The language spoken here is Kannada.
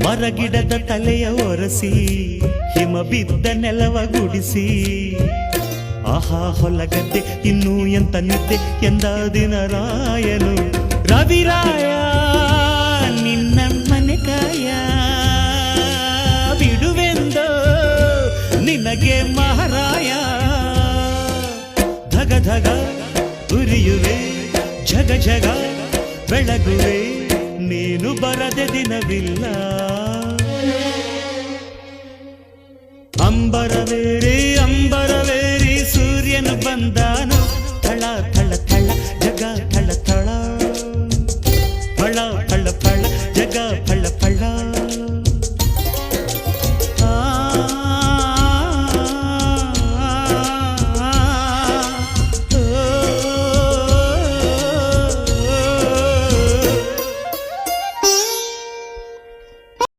ಮರಗಿಡದ ತಲೆಯ ಒರೆಸಿ ಹಿಮ ಬಿದ್ದ ನೆಲವ ಗುಡಿಸಿ ಆಹಾ ಹೊಲಗದ್ದೆ ಇನ್ನೂ ಎಂತ ನಿದ್ದೆ ಎಂದ ದಿನ ರಾಯನು ರವಿರಾಯ ನಿನ್ನ ಮನೆ ಕಾಯ ಬಿಡುವೆಂದೋ ನಿನಗೆ ಮಹಾರಾಯ ಧಗ ಧಗ ಉರಿಯುವೆ ಜಗ ಜಗ ಬೆಳಗುವೆ ನೀನು ಬರದೆ ದಿನವಿಲ್ಲ ಅಂಬರವೇರಿ ಸೂರ್ಯನು ಬಂದಾನು ಥಳ ಥಳ ಥಳ ಜಗ ಥಳ ಥಳ ಫಳ ಫಳ ಫಳ ಜಗ ಫಳ ಫಳ